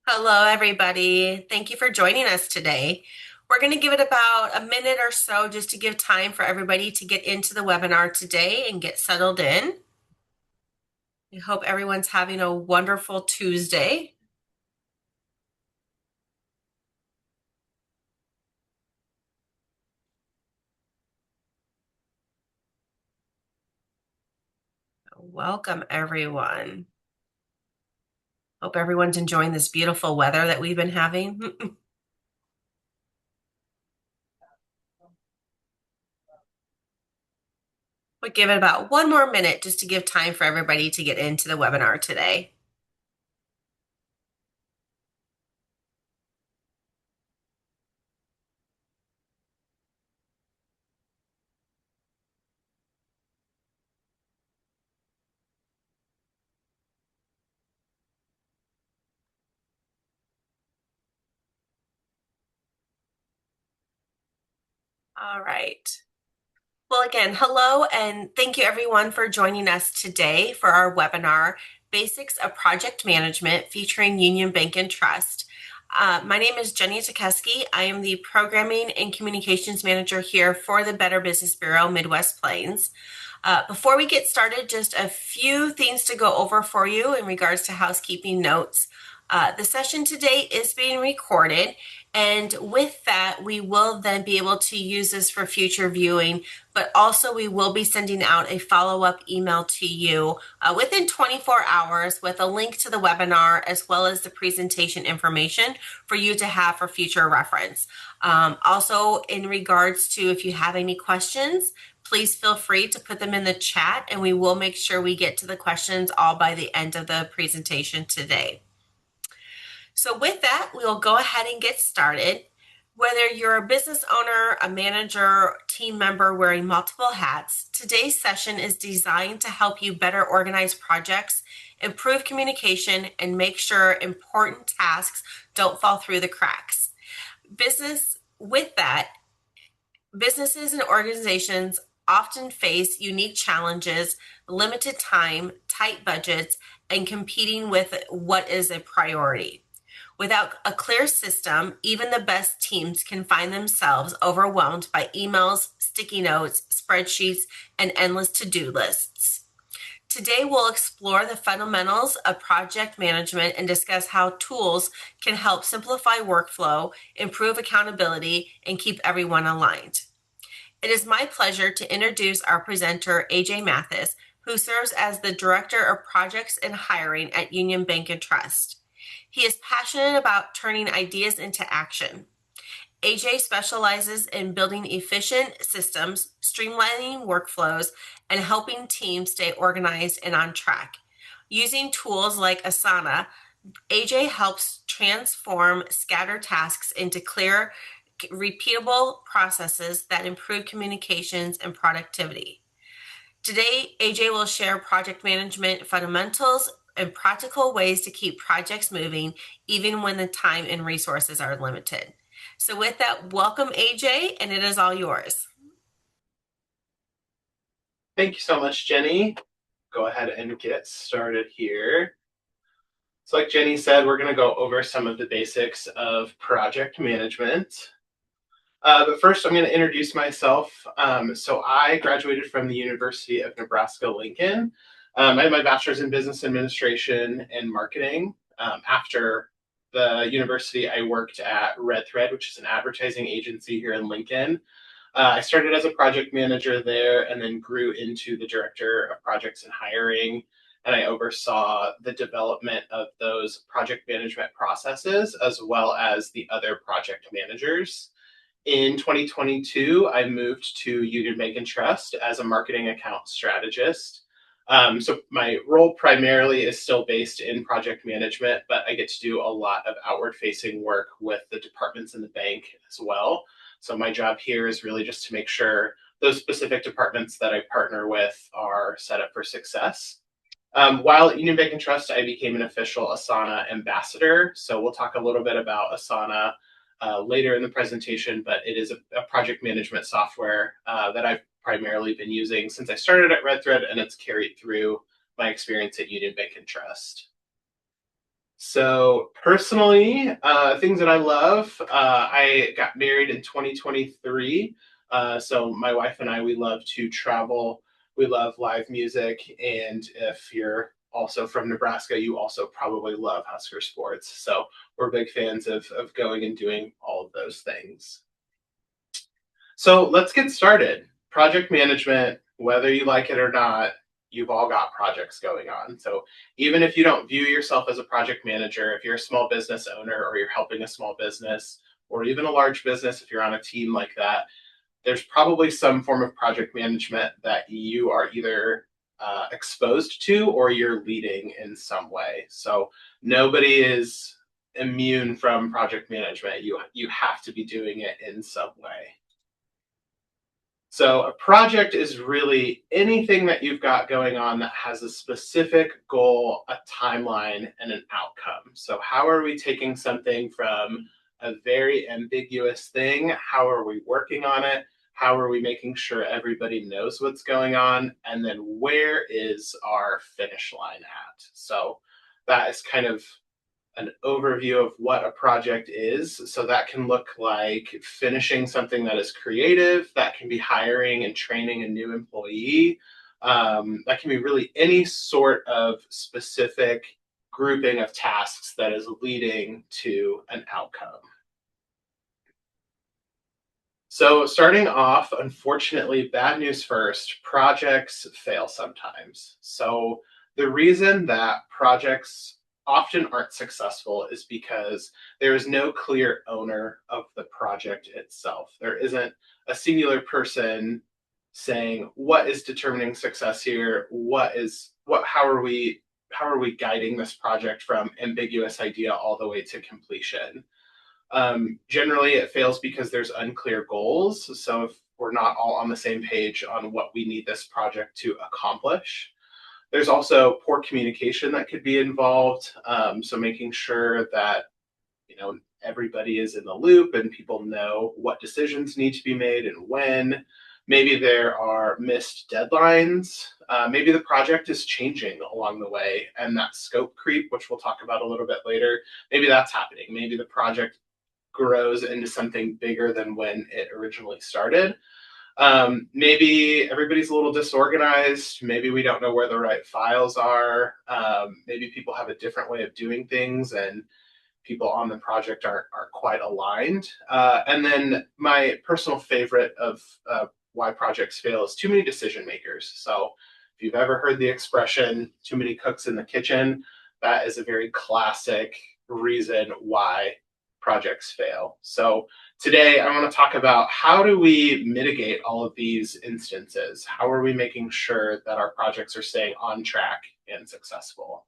Hello, everybody. Thank you for joining us today. We're going to give it about a minute or so just to give time for everybody to get into the webinar today and get settled in. I hope everyone's having a wonderful Tuesday. Welcome, everyone. Hope everyone's enjoying this beautiful weather that we've been having. We'll give it about one more minute just to give time for everybody to get into the webinar today. All right. Well, again, hello, and thank you everyone for joining us today for our webinar, Basics of Project Management, featuring Union Bank and Trust. My name is Jenny Tukeski. I am the Programming and Communications Manager here for the Better Business Bureau Midwest Plains. Before we get started, just a few things to go over for you in regards to housekeeping notes. The session today is being recorded, and with that, we will then be able to use this for future viewing, but also we will be sending out a follow-up email to you within 24 hours with a link to the webinar as well as the presentation information for you to have for future reference. Also, in regards to if you have any questions, please feel free to put them in the chat and we will make sure we get to the questions all by the end of the presentation today. So with that, we'll go ahead and get started. Whether you're a business owner, a manager, team member wearing multiple hats, today's session is designed to help you better organize projects, improve communication, and make sure important tasks don't fall through the cracks. Businesses and organizations often face unique challenges, limited time, tight budgets, and competing with what is a priority. Without a clear system, even the best teams can find themselves overwhelmed by emails, sticky notes, spreadsheets, and endless to-do lists. Today, we'll explore the fundamentals of project management and discuss how tools can help simplify workflow, improve accountability, and keep everyone aligned. It is my pleasure to introduce our presenter, AJ Matthies, who serves as the Director of Projects and Hiring at Union Bank and Trust. He is passionate about turning ideas into action. AJ specializes in building efficient systems, streamlining workflows, and helping teams stay organized and on track. Using tools like Asana, AJ helps transform scattered tasks into clear, repeatable processes that improve communications and productivity. Today, AJ will share project management fundamentals and practical ways to keep projects moving even when the time and resources are limited. So with that, welcome AJ, and it is all yours. Thank you so much, Jenny. Go ahead and get started here. So like Jenny said, we're going to go over some of the basics of project management. But first, I'm going to introduce myself. So I graduated from the University of Nebraska-Lincoln. I had my bachelor's in business administration and marketing. After the university, I worked at Red Thread, which is an advertising agency here in Lincoln. I started as a project manager there and then grew into the director of projects and hiring. And I oversaw the development of those project management processes as well as the other project managers. In 2022, I moved to Union Bank and Trust as a marketing account strategist. So my role primarily is still based in project management, but I get to do a lot of outward facing work with the departments in the bank as well. So my job here is really just to make sure those specific departments that I partner with are set up for success. While at Union Bank and Trust, I became an official Asana ambassador. So we'll talk a little bit about Asana later in the presentation, but it is a project management software that I've primarily been using since I started at Red Thread, and it's carried through my experience at Union Bank and Trust. So personally, things that I love, I got married in 2023. So my wife and I, we love to travel. We love live music, and if you're also from Nebraska, you also probably love Husker sports. So we're big fans of going and doing all of those things. So let's get started. Project management, whether you like it or not, you've all got projects going on. So even if you don't view yourself as a project manager, if you're a small business owner or you're helping a small business or even a large business, if you're on a team like that, there's probably some form of project management that you are either exposed to or you're leading in some way. So nobody is immune from project management. You have to be doing it in some way. So a project is really anything that you've got going on that has a specific goal, a timeline, and an outcome. So how are we taking something from a very ambiguous thing? How are we working on it? How are we making sure everybody knows what's going on? And then where is our finish line at? So that is kind of an overview of what a project is. So that can look like finishing something that is creative, that can be hiring and training a new employee. That can be really any sort of specific grouping of tasks that is leading to an outcome. So, starting off, unfortunately, bad news first, projects fail sometimes. So, the reason that projects often aren't successful is because there is no clear owner of the project itself. There isn't a singular person saying what is determining success here, how are we guiding this project from ambiguous idea all the way to completion. Generally, it fails because there's unclear goals. So if we're not all on the same page on what we need this project to accomplish, there's also poor communication that could be involved. So making sure that everybody is in the loop and people know what decisions need to be made and when. Maybe there are missed deadlines. Maybe the project is changing along the way, and that scope creep, which we'll talk about a little bit later, maybe that's happening. Maybe the project grows into something bigger than when it originally started. Maybe everybody's a little disorganized. Maybe we don't know where the right files are. Maybe people have a different way of doing things and people on the project aren't quite aligned. And then my personal favorite of why projects fail is too many decision makers. So if you've ever heard the expression, too many cooks in the kitchen, that is a very classic reason why projects fail. So today I want to talk about how do we mitigate all of these instances? How are we making sure that our projects are staying on track and successful?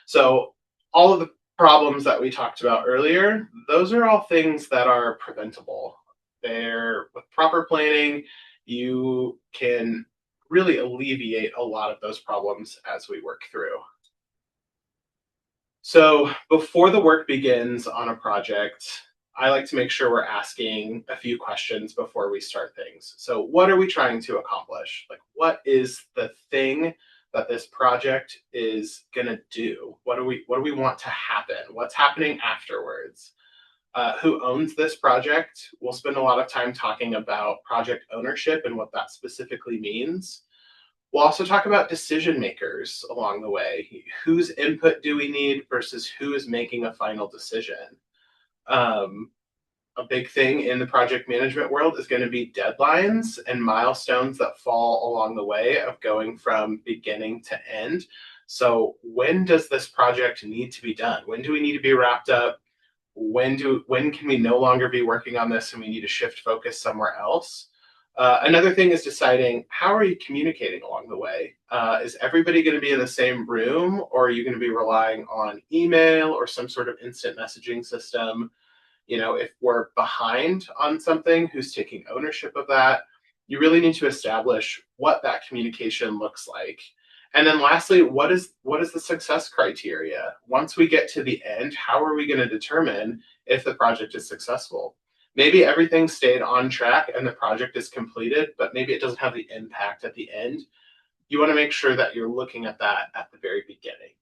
So all of the problems that we talked about earlier, those are all things that are preventable. They're with proper planning, you can really alleviate a lot of those problems as we work through. So before the work begins on a project, I like to make sure we're asking a few questions before we start things. So what are we trying to accomplish? Like, what is the thing that this project is going to do? What do we want to happen? What's happening afterwards? Who owns this project? We'll spend a lot of time talking about project ownership and what that specifically means. We'll also talk about decision makers along the way. Whose input do we need versus who is making a final decision? Um, a big thing in the project management world is going to be deadlines and milestones that fall along the way of going from beginning to end. So, when does this project need to be done? When do we need to be wrapped up? When can we no longer be working on this and we need to shift focus somewhere else? Another thing is deciding how are you communicating along the way. Is everybody going to be in the same room, or are you going to be relying on email or some sort of instant messaging system? If we're behind on something, who's taking ownership of that? You really need to establish what that communication looks like. And then lastly, what is the success criteria? Once we get to the end, how are we going to determine if the project is successful? Maybe everything stayed on track and the project is completed, but maybe it doesn't have the impact at the end. You want to make sure that you're looking at that at the very beginning.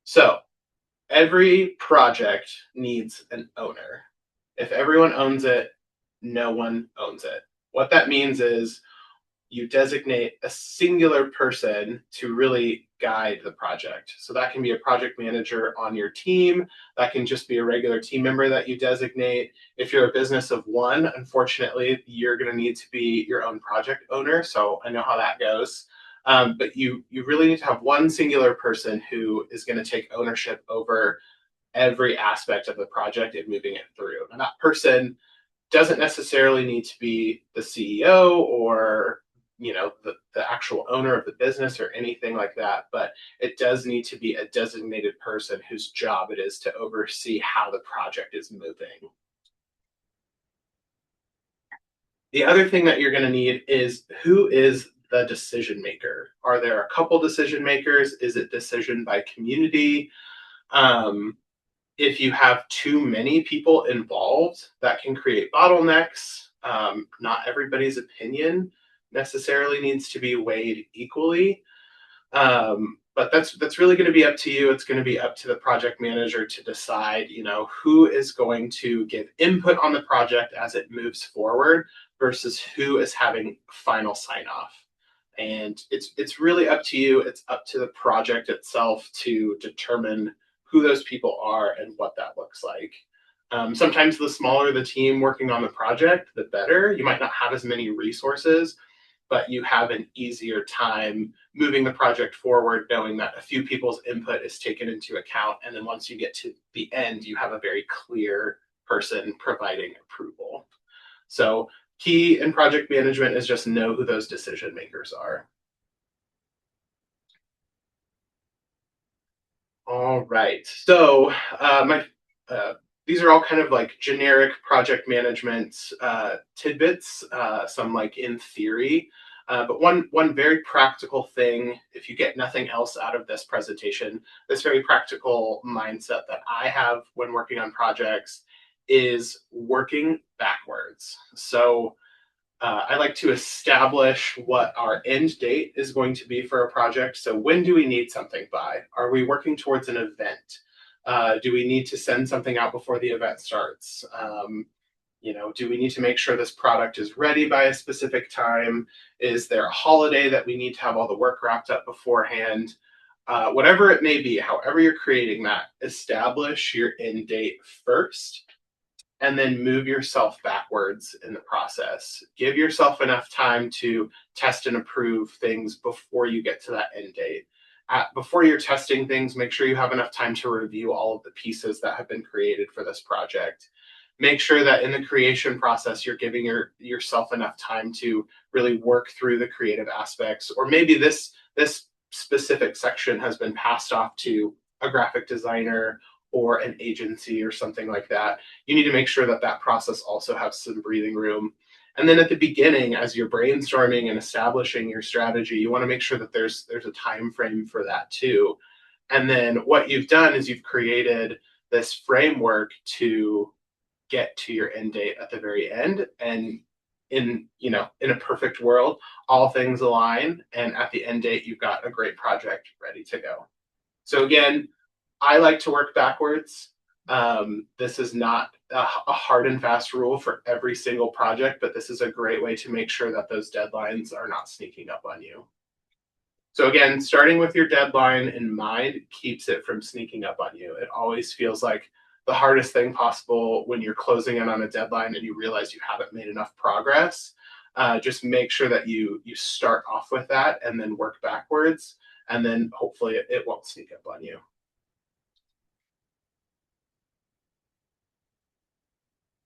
So every project needs an owner. If everyone owns it, no one owns it. What that means is you designate a singular person to really guide the project. So that can be a project manager on your team. That can just be a regular team member that you designate. If you're a business of one, unfortunately, you're going to need to be your own project owner. So I know how that goes. But you really need to have one singular person who is going to take ownership over every aspect of the project and moving it through. And that person doesn't necessarily need to be the CEO or the actual owner of the business or anything like that, but it does need to be a designated person whose job it is to oversee how the project is moving. The other thing that you're going to need is who is the decision maker. Are there a couple decision makers? Is it decision by community? um, if you have too many people involved, that can create bottlenecks. Not everybody's opinion necessarily needs to be weighed equally. But that's really going to be up to you. It's going to be up to the project manager to decide, who is going to give input on the project as it moves forward versus who is having final sign off. And it's really up to you. It's up to the project itself to determine who those people are and what that looks like. Sometimes the smaller the team working on the project, the better. You might not have as many resources, but you have an easier time moving the project forward, knowing that a few people's input is taken into account. And then once you get to the end, you have a very clear person providing approval. So, key in project management is just know who those decision makers are. All right. So, my these are all kind of like generic project management tidbits. Some like in theory, but one very practical thing. If you get nothing else out of this presentation, this very practical mindset that I have when working on projects is working backwards. So I like to establish what our end date is going to be for a project. So, when do we need something by? Are we working towards an event? Do we need to send something out before the event starts? Do we need to make sure this product is ready by a specific time? Is there a holiday that we need to have all the work wrapped up beforehand? Whatever it may be, however you're creating that, establish your end date first and then move yourself backwards in the process. Give yourself enough time to test and approve things before you get to that end date. Before you're testing things, make sure you have enough time to review all of the pieces that have been created for this project. Make sure that in the creation process, you're giving yourself enough time to really work through the creative aspects. Or maybe this specific section has been passed off to a graphic designer or an agency or something like that. You need to make sure that that process also has some breathing room. And then at the beginning, as you're brainstorming and establishing your strategy, you want to make sure that there's a time frame for that too. And then what you've done is you've created this framework to get to your end date at the very end. And in a perfect world, all things align, and at the end date, you've got a great project ready to go. So again, I like to work backwards. This is not a hard and fast rule for every single project, but this is a great way to make sure that those deadlines are not sneaking up on you. So again, starting with your deadline in mind keeps it from sneaking up on you. It always feels like the hardest thing possible when you're closing in on a deadline and you realize you haven't made enough progress. Just make sure that you start off with that and then work backwards, and then hopefully it won't sneak up on you.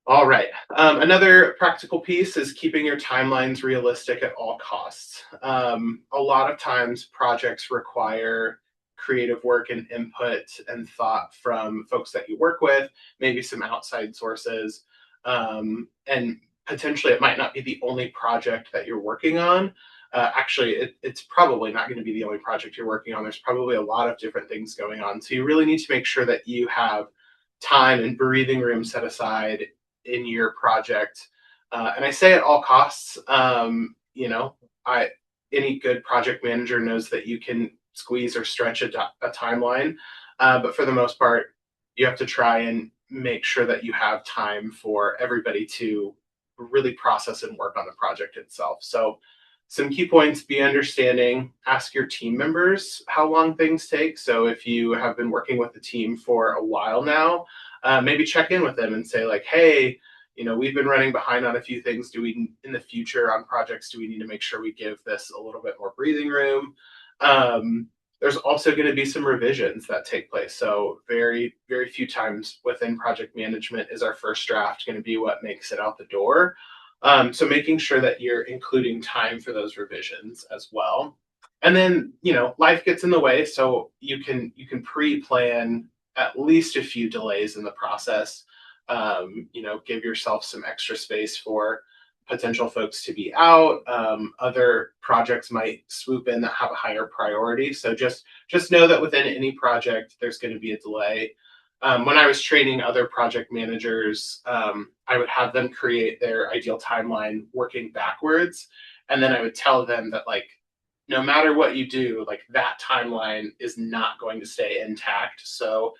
All right. Another practical piece is keeping your timelines realistic at all costs. A lot of times, projects require creative work and input and thought from folks that you work with, maybe some outside sources. And potentially, it might not be the only project that you're working on. Actually, it's probably not going to be the only project you're working on. There's probably a lot of different things going on. So, you really need to make sure that you have time and breathing room set aside in your project. And I say at all costs, I any good project manager knows that you can squeeze or stretch a timeline. But for the most part, you have to try and make sure that you have time for everybody to really process and work on the project itself. So some key points: be understanding, ask your team members how long things take. So if you have been working with the team for a while now, maybe check in with them and say like, hey, we've been running behind on a few things. Do we, in the future on projects, do we need to make sure we give this a little bit more breathing room? Um, there's also going to be some revisions that take place. So very, very few times within project management is our first draft going to be what makes it out the door. So making sure that you're including time for those revisions as well. And then, life gets in the way, so you can pre-plan at least a few delays in the process. Give yourself some extra space for potential folks to be out. Other projects might swoop in that have a higher priority. So just know that within any project, there's going to be a delay. When I was training other project managers, I would have them create their ideal timeline working backwards, and then I would tell them that like no matter what you do, like that timeline is not going to stay intact. So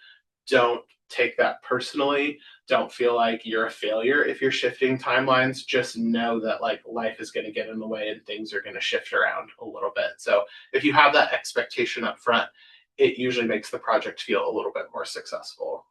don't take that personally. Don't feel like you're a failure if you're shifting timelines. Just know that like life is going to get in the way and things are going to shift around a little bit. So if you have that expectation up front, it usually makes the project feel a little bit more successful.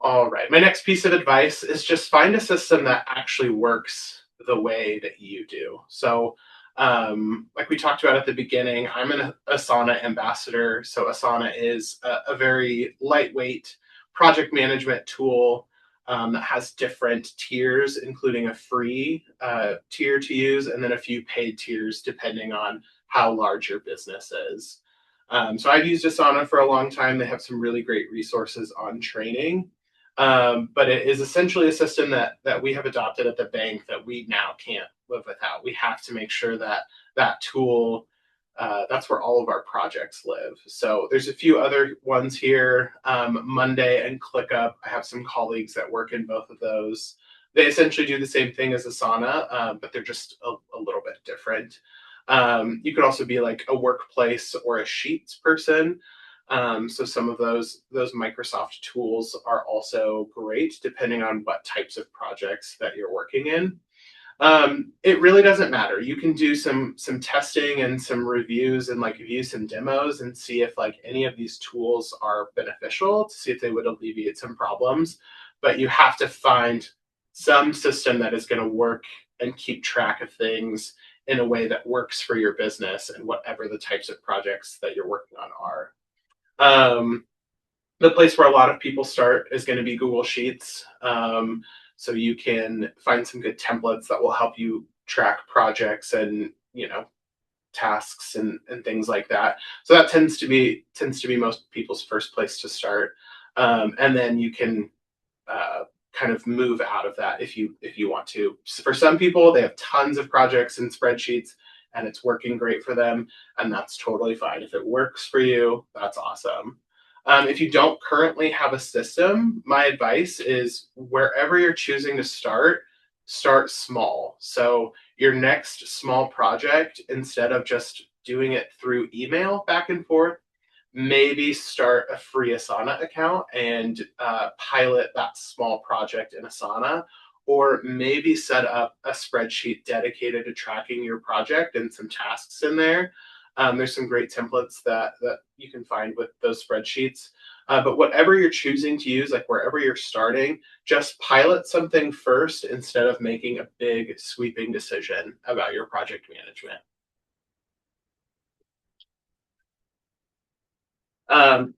All right. My next piece of advice is just find a system that actually works the way that you do. So, like we talked about at the beginning, I'm an Asana ambassador. So, Asana is a very lightweight project management tool that has different tiers, including a free tier to use and then a few paid tiers depending on how large your business is. So, I've used Asana for a long time. They have some really great resources on training. But it is essentially a system that we have adopted at the bank that we now can't live without. We have to make sure that that tool, that's where all of our projects live. So there's a few other ones here, Monday and ClickUp. I have some colleagues that work in both of those. They essentially do the same thing as Asana, but they're just a little bit different. You could also be like a workplace or a Sheets person. So some of those Microsoft tools are also great depending on what types of projects that you're working in. It really doesn't matter. You can do some testing and some reviews and like view some demos and see if like any of these tools are beneficial to see if they would alleviate some problems. But you have to find some system that is going to work and keep track of things in a way that works for your business and whatever the types of projects that you're working on are. Um, the place where a lot of people start is going to be Google Sheets. So you can find some good templates that will help you track projects and tasks and things like that. So that tends to be most people's first place to start, and then you can kind of move out of that if you want to. For some people, they have tons of projects and spreadsheets, and it's working great for them, and that's totally fine. If it works for you, that's awesome. If you don't currently have a system, my advice is wherever you're choosing to start small. So your next small project, instead of just doing it through email back and forth, maybe start a free Asana account and pilot that small project in Asana, or maybe set up a spreadsheet dedicated to tracking your project and some tasks in there. There's some great templates that you can find with those spreadsheets. But whatever you're choosing to use, like wherever you're starting, just pilot something first instead of making a big sweeping decision about your project management. Um,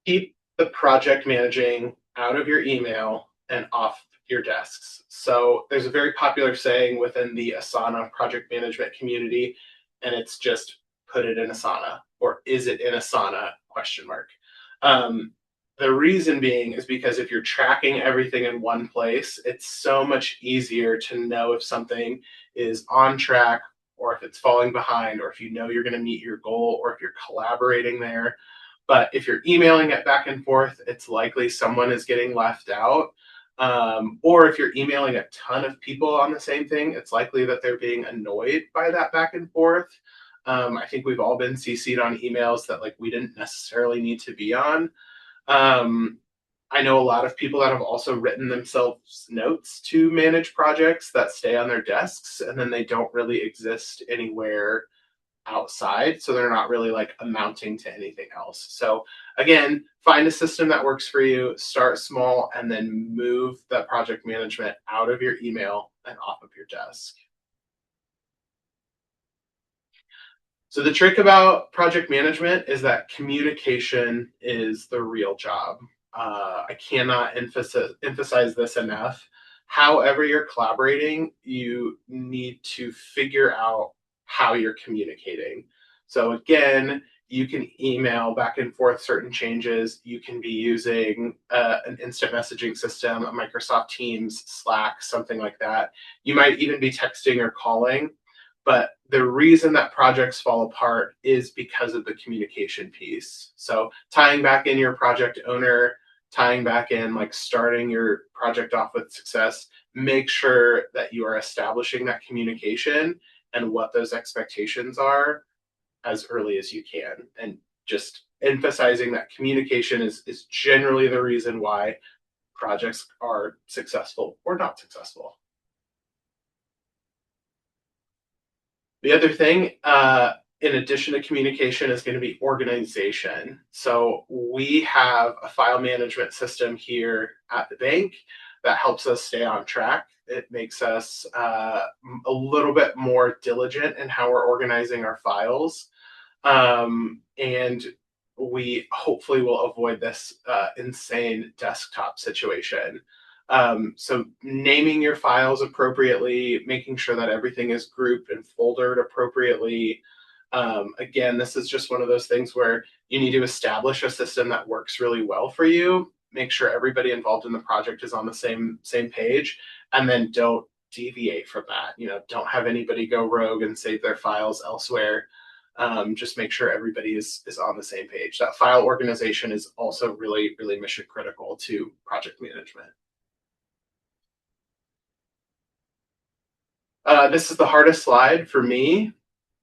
Keep the project managing out of your email and off your desks. So there's a very popular saying within the Asana project management community, and it's just put it in Asana, or is it in Asana? Question mark. Um, the reason being is because if you're tracking everything in one place, it's so much easier to know if something is on track or if it's falling behind, or if you know you're going to meet your goal, or if you're collaborating there. But if you're emailing it back and forth, it's likely someone is getting left out. Or if you're emailing a ton of people on the same thing, it's likely that they're being annoyed by that back and forth. I think we've all been CC'd on emails that like we didn't necessarily need to be on. Um, I know a lot of people that have also written themselves notes to manage projects that stay on their desks and then they don't really exist anywhere outside. So they're not really like amounting to anything else. So again, find a system that works for you, start small, and then move that project management out of your email and off of your desk. So the trick about project management is that communication is the real job. I cannot emphasize this enough. However, you're collaborating, you need to figure out how you're communicating. So again, you can email back and forth certain changes. You can be using an instant messaging system, a Microsoft Teams, Slack, something like that. You might even be texting or calling, but the reason that projects fall apart is because of the communication piece. So tying back in your project owner, tying back in like starting your project off with success, make sure that you are establishing that communication and what those expectations are as early as you can. And just emphasizing that communication is generally the reason why projects are successful or not successful. The other thing, in addition to communication, is going to be organization. So we have a file management system here at the bank that helps us stay on track. It makes us a little bit more diligent in how we're organizing our files. And we hopefully will avoid this insane desktop situation. So naming your files appropriately, making sure that everything is grouped and foldered appropriately. Again, this is just one of those things where you need to establish a system that works really well for you. Make sure everybody involved in the project is on the same page, and then don't deviate from that. Don't have anybody go rogue and save their files elsewhere. Just make sure everybody is on the same page. That file organization is also really, really mission critical to project management. This is the hardest slide for me.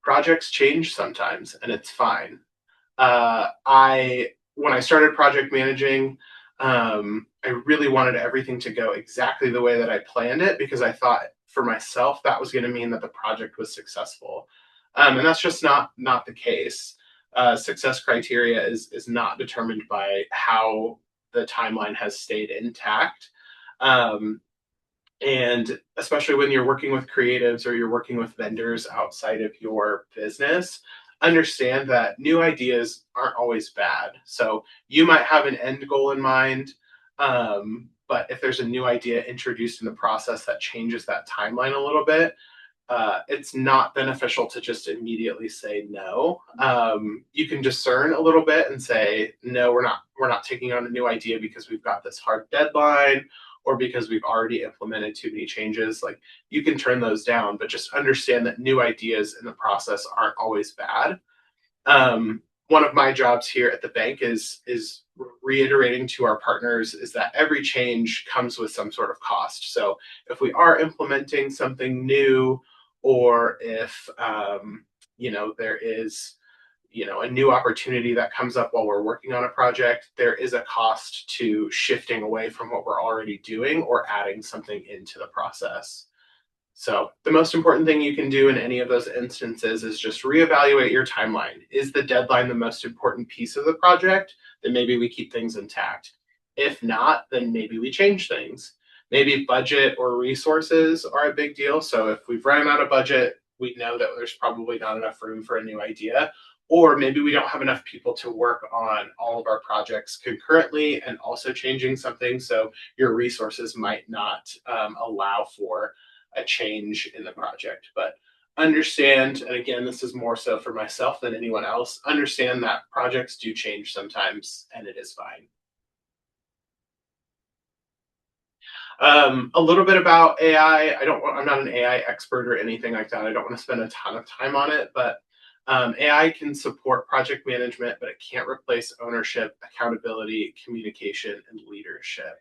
Projects change sometimes, and it's fine. I When I started project managing, I really wanted everything to go exactly the way that I planned it because I thought for myself that was going to mean that the project was successful, and that's just not the case. Success criteria is not determined by how the timeline has stayed intact. Um, and especially when you're working with creatives or you're working with vendors outside of your business, understand that new ideas aren't always bad. So you might have an end goal in mind, but if there's a new idea introduced in the process that changes that timeline a little bit, it's not beneficial to just immediately say no. You can discern a little bit and say, no, we're not taking on a new idea because we've got this hard deadline or because we've already implemented too many changes. Like you can turn those down, but just understand that new ideas in the process aren't always bad. One of my jobs here at the bank is reiterating to our partners is that every change comes with some sort of cost. So if we are implementing something new, or if there is a new opportunity that comes up while we're working on a project, there is a cost to shifting away from what we're already doing or adding something into the process. So the most important thing you can do in any of those instances is just reevaluate your timeline. Is the deadline the most important piece of the project? Then maybe we keep things intact. If not, then maybe we change things. Maybe budget or resources are a big deal. So if we've run out of budget, we know that there's probably not enough room for a new idea. Or maybe we don't have enough people to work on all of our projects concurrently and also changing something. So your resources might not allow for a change in the project. But understand, and again, this is more so for myself than anyone else, understand that projects do change sometimes and it is fine. A little bit about AI. I'm not an AI expert or anything like that. I don't want to spend a ton of time on it, but AI can support project management, but it can't replace ownership, accountability, communication, and leadership.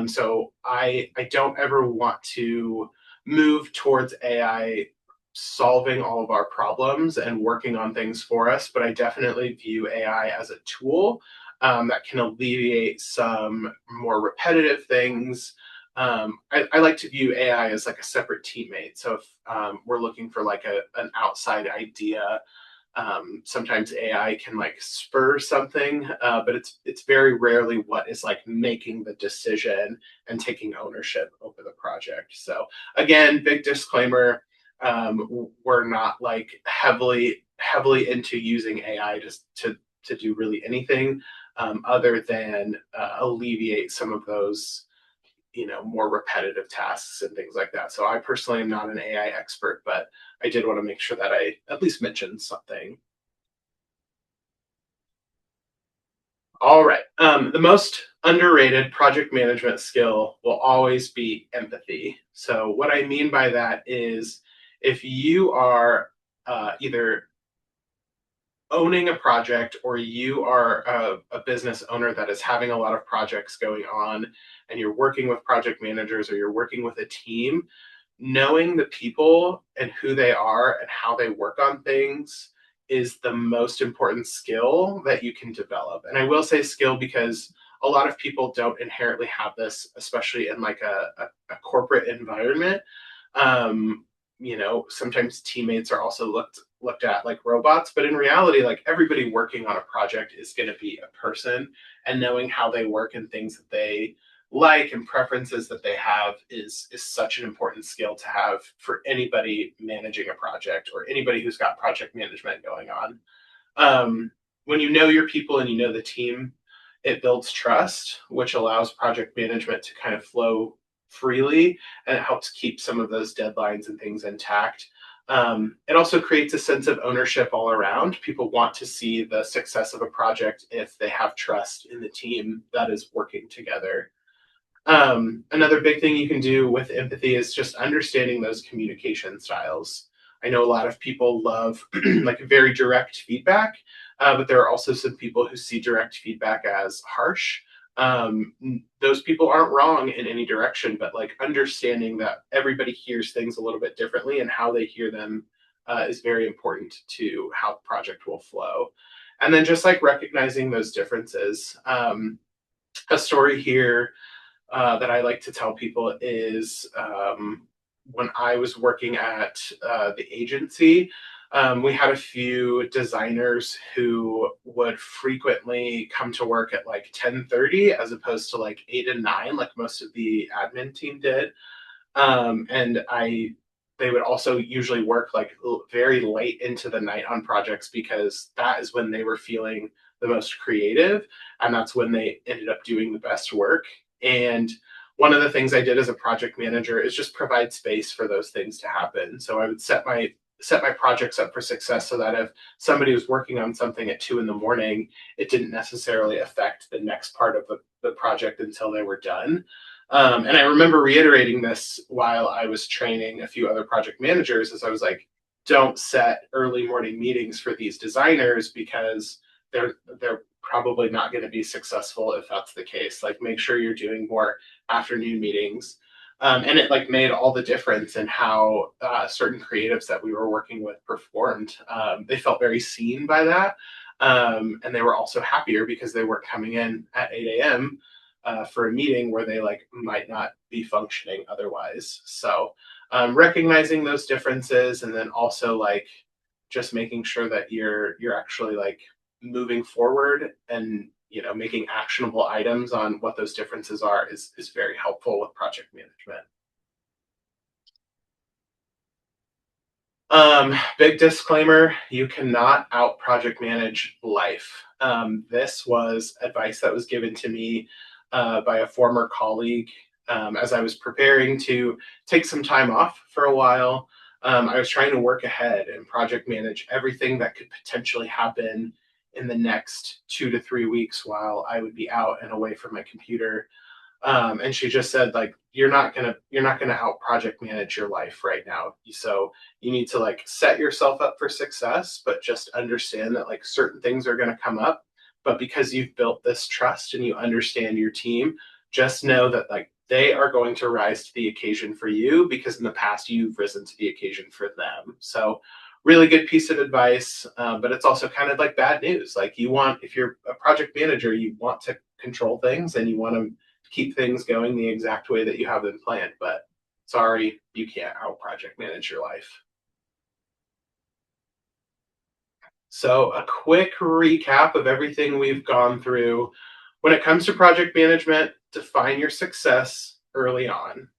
So I don't ever want to move towards AI solving all of our problems and working on things for us, but I definitely view AI as a tool that can alleviate some more repetitive things. I like to view AI as like a separate teammate. So if we're looking for like an outside idea, sometimes AI can like spur something, but it's very rarely what is like making the decision and taking ownership over the project. So again, big disclaimer: we're not like heavily into using AI just to do really anything other than alleviate some of those more repetitive tasks and things like that. So I personally am not an AI expert, but I did want to make sure that I at least mentioned something. All right. The most underrated project management skill will always be empathy. So what I mean by that is if you are either owning a project or you are a business owner that is having a lot of projects going on and you're working with project managers or you're working with a team, knowing the people and who they are and how they work on things is the most important skill that you can develop. And I will say skill because a lot of people don't inherently have this, especially in like a corporate environment. um, Sometimes teammates are also looked at like robots, but in reality, like everybody working on a project is going to be a person, and knowing how they work and things that they like and preferences that they have is such an important skill to have for anybody managing a project or anybody who's got project management going on. When you know your people and you know the team, it builds trust, which allows project management to kind of flow freely, and it helps keep some of those deadlines and things intact. It also creates a sense of ownership all around. People want to see the success of a project if they have trust in the team that is working together. Another big thing you can do with empathy is just understanding those communication styles. I know a lot of people love like very direct feedback, but there are also some people who see direct feedback as harsh. Those people aren't wrong in any direction, but like understanding that everybody hears things a little bit differently and how they hear them is very important to how the project will flow. And then just like recognizing those differences. A story here that I like to tell people is when I was working at the agency, we had a few designers who would frequently come to work at like 10:30 as opposed to like 8 and 9, like most of the admin team did. And they would also usually work like very late into the night on projects because that is when they were feeling the most creative, and that's when they ended up doing the best work. And one of the things I did as a project manager is just provide space for those things to happen. So I would set my projects up for success so that if somebody was working on something at 2 in the morning, it didn't necessarily affect the next part of the project until they were done. And I remember reiterating this while I was training a few other project managers, as I was like, don't set early morning meetings for these designers because they're probably not going to be successful if that's the case. Like make sure you're doing more afternoon meetings. And it like made all the difference in how certain creatives that we were working with performed. They felt very seen by that. And they were also happier because they weren't coming in at 8 a.m. For a meeting where they like might not be functioning otherwise. So recognizing those differences, and then also like just making sure that you're actually like moving forward and making actionable items on what those differences are is very helpful with project management. Big disclaimer: you cannot out project manage life. This was advice that was given to me by a former colleague as I was preparing to take some time off for a while. I was trying to work ahead and project manage everything that could potentially happen in the next 2 to 3 weeks while I would be out and away from my computer. And she just said like you're not gonna out project manage your life right now. So you need to like set yourself up for success, but just understand that like certain things are gonna come up. But because you've built this trust and you understand your team, just know that like they are going to rise to the occasion for you because in the past you've risen to the occasion for them. So, really good piece of advice, but it's also kind of like bad news. Like, you want, if you're a project manager, you want to control things and you want to keep things going the exact way that you have them planned. But sorry, you can't out project manage your life. So, a quick recap of everything we've gone through. When it comes to project management, define your success early on,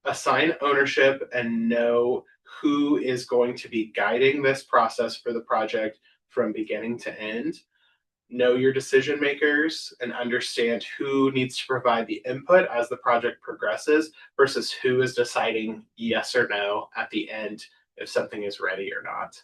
assign ownership, and know who is going to be guiding this process for the project from beginning to end. Know your decision makers and understand who needs to provide the input as the project progresses versus who is deciding yes or no at the end if something is ready or not.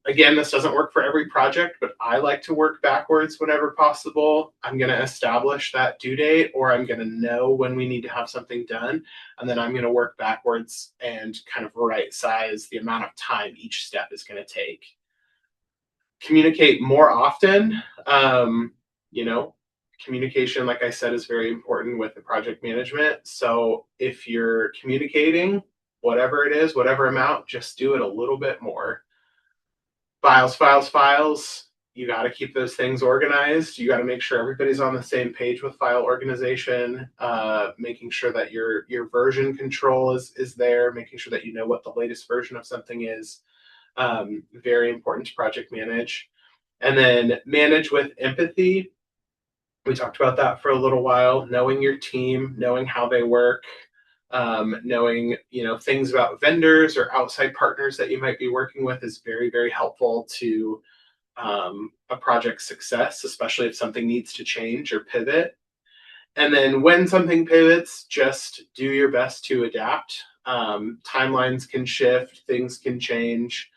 Again, this doesn't work for every project, but I like to work backwards whenever possible. I'm going to establish that due date, or I'm going to know when we need to have something done. And then I'm going to work backwards and kind of right size the amount of time each step is going to take. Communicate more often. You know, communication, like I said, is very important with the project management. So if you're communicating, whatever it is, whatever amount, just do it a little bit more. Files. You got to keep those things organized. You got to make sure everybody's on the same page with file organization, making sure that your version control is there, making sure that you know what the latest version of something is. Very important to project manage. And then manage with empathy. We talked about that for a little while, knowing your team, knowing how they work, knowing things about vendors or outside partners that you might be working with is very, very helpful to a project's success, especially if something needs to change or pivot. And then when something pivots, just do your best to adapt. Timelines can shift, things can change,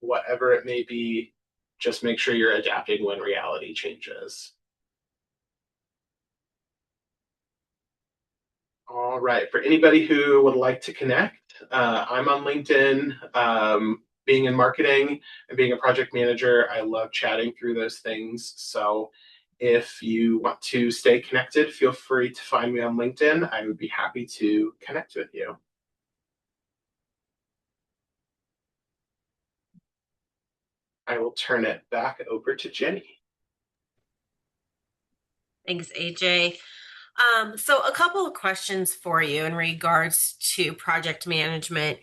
whatever it may be. Just make sure you're adapting when reality changes. All right. For anybody who would like to connect, I'm on LinkedIn. Being in marketing and being a project manager, I love chatting through those things. So if you want to stay connected, feel free to find me on LinkedIn. I would be happy to connect with you. I will turn it back over to Jenny. Thanks, AJ. So a couple of questions for you in regards to project management.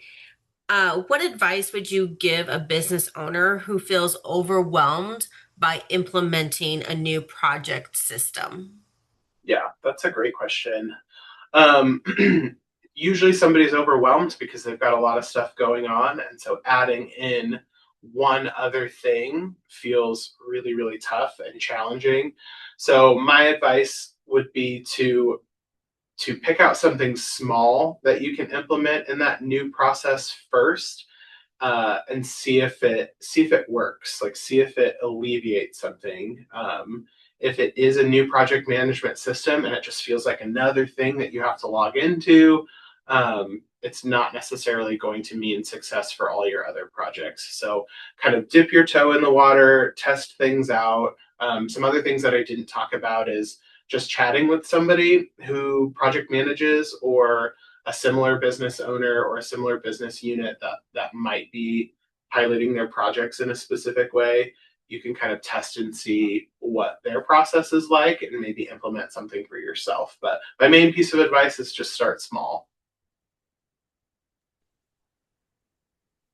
What advice would you give a business owner who feels overwhelmed by implementing a new project system? Yeah, that's a great question. Um, Usually somebody's overwhelmed because they've got a lot of stuff going on. And so adding in one other thing feels really, really tough and challenging. So my advice would be to pick out something small that you can implement in that new process first, and see if it works. Like, see if it alleviates something. If it is a new project management system and it just feels like another thing that you have to log into, it's not necessarily going to mean success for all your other projects. So, kind of dip your toe in the water, test things out. Some other things that I didn't talk about is just chatting with somebody who project manages, or a similar business owner or a similar business unit that might be piloting their projects in a specific way. You can kind of test and see what their process is like and maybe implement something for yourself. But my main piece of advice is just start small.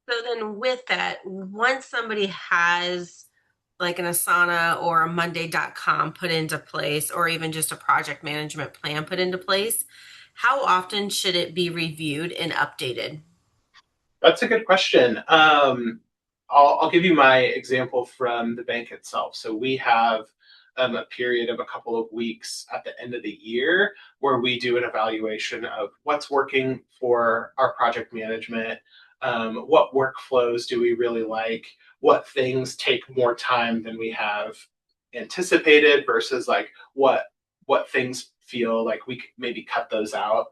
So then with that, once somebody has like an Asana or a Monday.com put into place, or even just a project management plan put into place, how often should it be reviewed and updated? That's a good question. I'll give you my example from the bank itself. So we have a period of a couple of weeks at the end of the year where we do an evaluation of what's working for our project management, what workflows do we really like, what things take more time than we have anticipated versus like what things feel like we could maybe cut those out.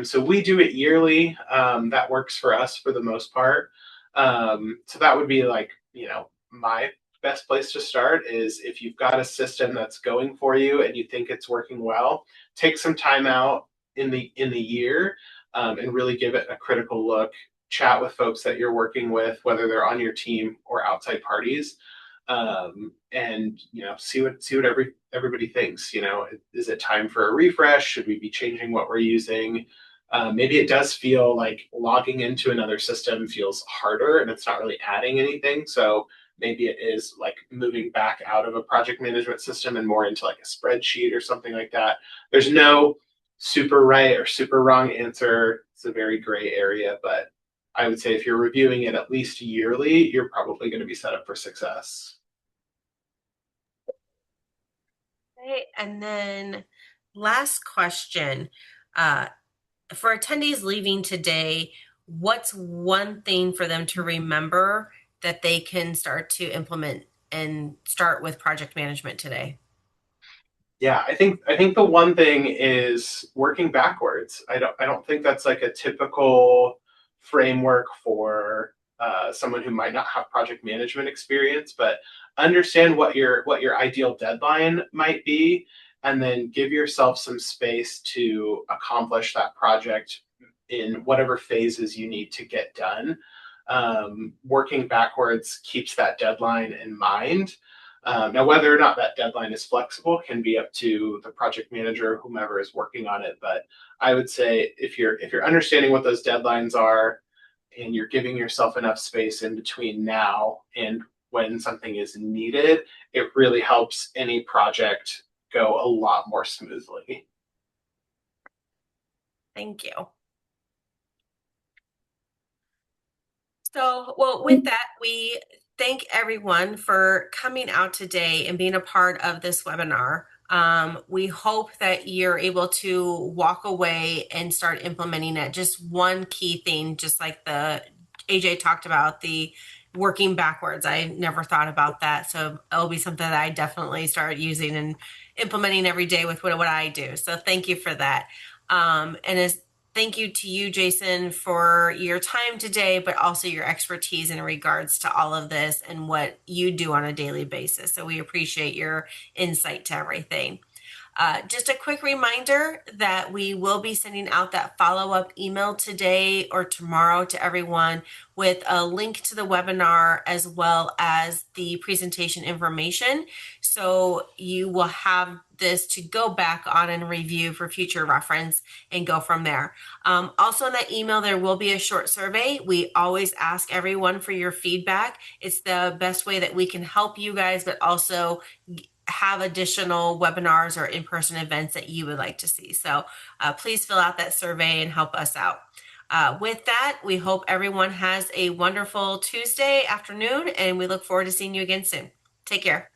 So we do it yearly. That works for us for the most part. So that would be like, my best place to start is if you've got a system that's going for you and you think it's working well, take some time out in the year and really give it a critical look. Chat with folks that you're working with, whether they're on your team or outside parties, and see what everybody thinks. Is it time for a refresh? Should we be changing what we're using? Maybe it does feel like logging into another system feels harder and it's not really adding anything. So maybe it is like moving back out of a project management system and more into like a spreadsheet or something like that. There's no super right or super wrong answer. It's a very gray area, but I would say if you're reviewing it at least yearly, you're probably going to be set up for success. Okay, and then last question. Uh, for attendees leaving today, what's one thing for them to remember that they can start to implement and start with project management today? Yeah, I think the one thing is working backwards. I don't think that's like a typical framework for someone who might not have project management experience, but understand what your ideal deadline might be, and then give yourself some space to accomplish that project in whatever phases you need to get done. Working backwards keeps that deadline in mind. Now, whether or not that deadline is flexible can be up to the project manager, whomever is working on it. But I would say if you're understanding what those deadlines are, and you're giving yourself enough space in between now and when something is needed, it really helps any project go a lot more smoothly. Thank you. So, well, with that, we thank everyone for coming out today and being a part of this webinar. We hope that you're able to walk away and start implementing it. Just one key thing, just like the AJ talked about, the working backwards. I never thought about that. So it'll be something that I definitely start using and implementing every day with what I do. So thank you for that. And as thank you to you, Jason, for your time today, but also your expertise in regards to all of this and what you do on a daily basis. So we appreciate your insight to everything. Just a quick reminder that we will be sending out that follow-up email today or tomorrow to everyone with a link to the webinar as well as the presentation information. So you will have this to go back on and review for future reference and go from there. Also in that email, there will be a short survey. We always ask everyone for your feedback. It's the best way that we can help you guys, but also have additional webinars or in-person events that you would like to see. So please fill out that survey and help us out. With that, we hope everyone has a wonderful Tuesday afternoon, and we look forward to seeing you again soon. Take care.